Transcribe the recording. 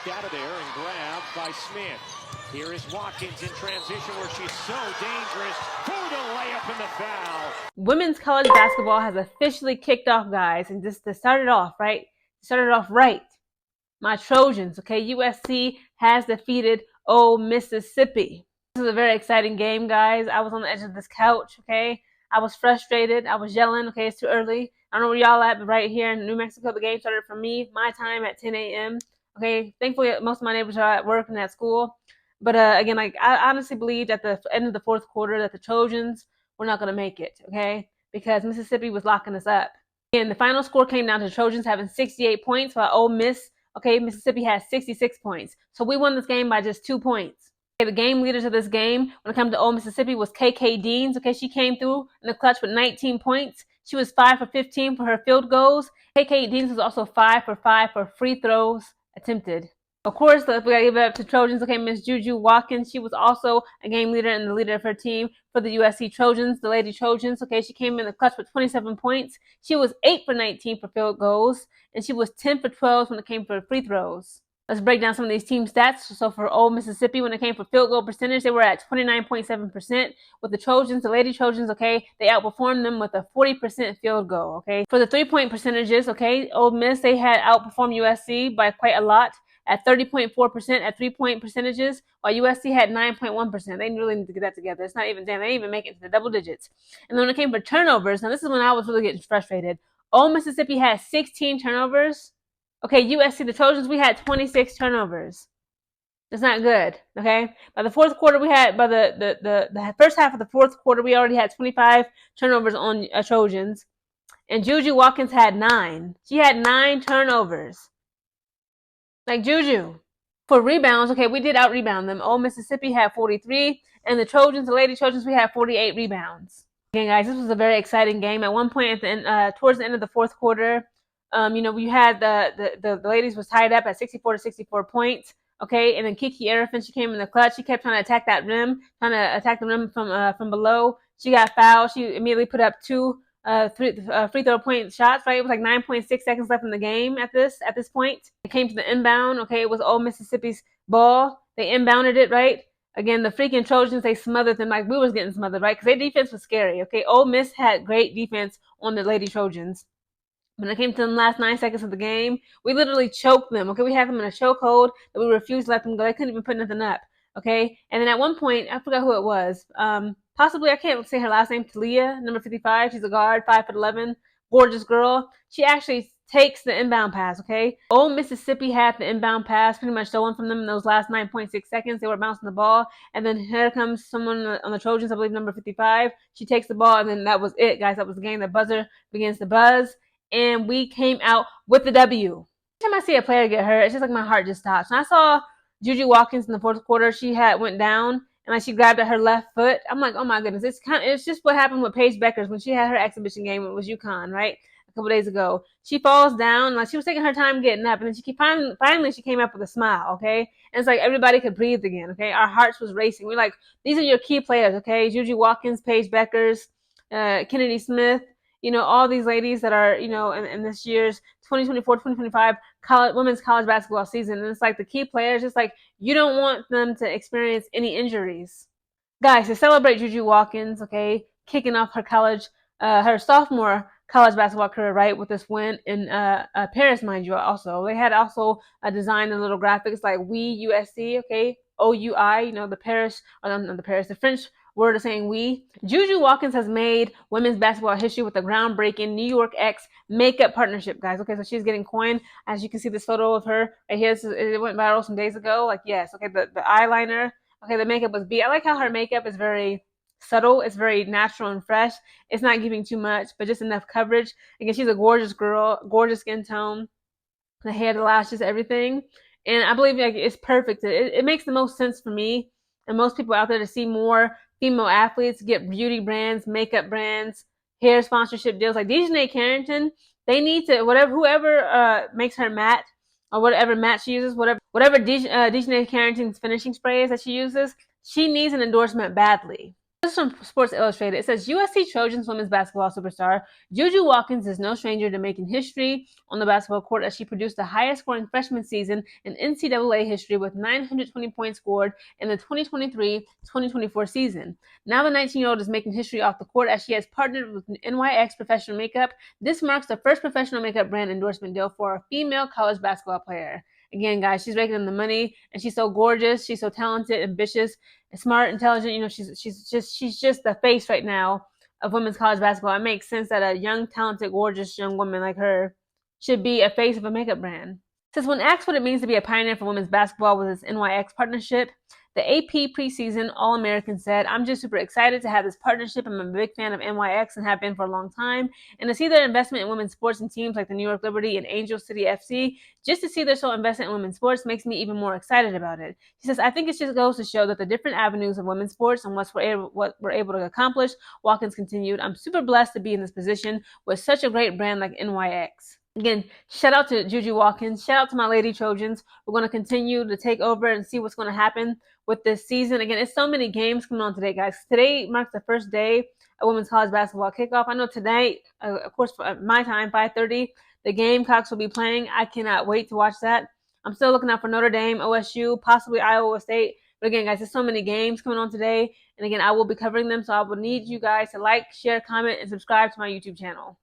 kicked out of there and grabbed by Smith. Here is Watkins in transition where she's so dangerous for the layup and the foul. Women's college basketball has officially kicked off, guys, and just to start it off, right? Started off right. My Trojans, okay? USC has defeated Ole Mississippi. This is a very exciting game, guys. I was on the edge of this couch, okay? I was frustrated. I was yelling, okay? It's too early. I don't know where y'all at, but right here in New Mexico, the game started for me, my time at 10 a.m., okay? Thankfully, most of my neighbors are at work and at school. But again, like I honestly believed at the end of the fourth quarter that the Trojans were not going to make it, okay? Because Mississippi was locking us up. And the final score came down to Trojans having 68 points, while Ole Miss, okay, Mississippi has 66 points. So we won this game by just 2 points. Okay, the game leaders of this game when it comes to Ole Mississippi was KK Deans. Okay, she came through in the clutch with 19 points. She was 5 for 15 for her field goals. KK Deans was also 5 for 5 for free throws attempted. Of course, we gotta give it up to Trojans. Okay, Miss Juju Watkins, she was also a game leader and the leader of her team for the USC Trojans, the Lady Trojans. Okay, she came in the clutch with 27 points. She was 8 for 19 for field goals, and she was 10 for 12 when it came for free throws. Let's break down some of these team stats. So for Ole Mississippi, when it came for field goal percentage, they were at 29.7%. With the Trojans, the Lady Trojans, okay, they outperformed them with a 40% field goal, okay. For the three-point percentages, okay, Ole Miss, they had outperformed USC by quite a lot at 30.4% at three-point percentages, while USC had 9.1%. They really need to get that together. It's not even, damn, they didn't even make it to the double digits. And then when it came for turnovers, now this is when I was really getting frustrated. Ole Mississippi had 16 turnovers. Okay, USC, the Trojans, we had 26 turnovers. That's not good, okay? By the fourth quarter, by the first half of the fourth quarter, we already had 25 turnovers on Trojans. And Juju Watkins had 9. She had 9 turnovers. Like Juju. For rebounds, okay, we did out-rebound them. Ole Mississippi had 43, and the Trojans, the Lady Trojans, we had 48 rebounds. Again, guys, this was a very exciting game. At one point, towards the end of the fourth quarter, we had the ladies was tied up at 64 to 64 points. Okay, and then Kiki Arafin, she came in the clutch. She kept trying to attack that rim, trying to attack the rim from below. She got fouled. She immediately put up 2 free throw point shots, right? It was like 9.6 seconds left in the game at this point. It came to the inbound, okay? It was Ole Mississippi's ball. They inbounded it, right? Again, the freaking Trojans, they smothered them like we was getting smothered, right? Because their defense was scary, okay? Ole Miss had great defense on the Lady Trojans. When it came to the last 9 seconds of the game, we literally choked them, okay? We had them in a chokehold that we refused to let them go. They couldn't even put nothing up, okay? And then at one point, I forgot who it was. Possibly, I can't say her last name, Talia, number 55. She's a guard, 5'11", gorgeous girl. She actually takes the inbound pass, okay? Ole Mississippi had the inbound pass pretty much stolen from them in those last 9.6 seconds. They were bouncing the ball, and then here comes someone on the Trojans, I believe number 55. She takes the ball, and then that was it, guys. That was the game. The buzzer begins to buzz, and we came out with the W. Every time I see a player get hurt, it's just like my heart just stops. And I saw Juju Watkins in the fourth quarter. She went down, and like she grabbed at her left foot. I'm like, oh my goodness, it's just what happened with Paige Beckers when she had her exhibition game. It was UConn, right? A couple days ago. She falls down, like she was taking her time getting up, and then finally she came up with a smile, okay? And it's like everybody could breathe again, okay? Our hearts was racing. We're like, these are your key players, okay? Juju Watkins, Paige Beckers, Kennedy Smith, all these ladies that are, in this year's 2024-2025 women's college basketball season. And it's like the key players, just like you don't want them to experience any injuries. Guys, to celebrate Juju Watkins, okay, kicking off her sophomore college basketball career, right, with this win in Paris, mind you, also. They had also designed the little graphics like we, USC, okay, OUI, the French word of saying we. Juju Watkins has made women's basketball history with a groundbreaking NYX Makeup partnership, guys. Okay, so she's getting coined. As you can see this photo of her right here. It went viral some days ago. Like, yes, okay, the eyeliner, okay, the makeup was beat. I like how her makeup is very subtle. It's very natural and fresh. It's not giving too much, but just enough coverage. Again, she's a gorgeous girl, gorgeous skin tone, the hair, the lashes, everything. And I believe like it's perfect. It makes the most sense for me and most people out there to see more female athletes get beauty brands, makeup brands, hair sponsorship deals. Like Dejanay Carrington, they need to, whoever makes her matte or whatever matte she uses, whatever Dejanay Carrington's finishing spray is that she uses, she needs an endorsement badly. This is from Sports Illustrated. It says USC Trojans women's basketball superstar Juju Watkins is no stranger to making history on the basketball court as she produced the highest scoring freshman season in NCAA history with 920 points scored in the 2023-2024 season. Now the 19-year-old is making history off the court as she has partnered with NYX Professional Makeup. This marks the first professional makeup brand endorsement deal for a female college basketball player. Again, guys, she's raking in the money, and she's so gorgeous, she's so talented, ambitious, smart, intelligent. You know, she's just the face right now of women's college basketball. It makes sense that a young, talented, gorgeous young woman like her should be a face of a makeup brand. Since when asked what it means to be a pioneer for women's basketball with its NYX partnership, the AP preseason All-American said, "I'm just super excited to have this partnership. I'm a big fan of NYX and have been for a long time. And to see their investment in women's sports and teams like the New York Liberty and Angel City FC, just to see they're so invested in women's sports makes me even more excited about it." She says, "I think it just goes to show that the different avenues of women's sports and what we're able to accomplish." Watkins continued, "I'm super blessed to be in this position with such a great brand like NYX." Again, shout out to Juju Watkins. Shout out to my Lady Trojans. We're going to continue to take over and see what's going to happen with this season. Again, it's so many games coming on today, guys. Today marks the first day of women's college basketball kickoff. I know tonight, of course, for my time, 5:30, the Gamecocks will be playing. I cannot wait to watch that. I'm still looking out for Notre Dame, OSU, possibly Iowa State. But again, guys, there's so many games coming on today. And again, I will be covering them. So I will need you guys to like, share, comment, and subscribe to my YouTube channel.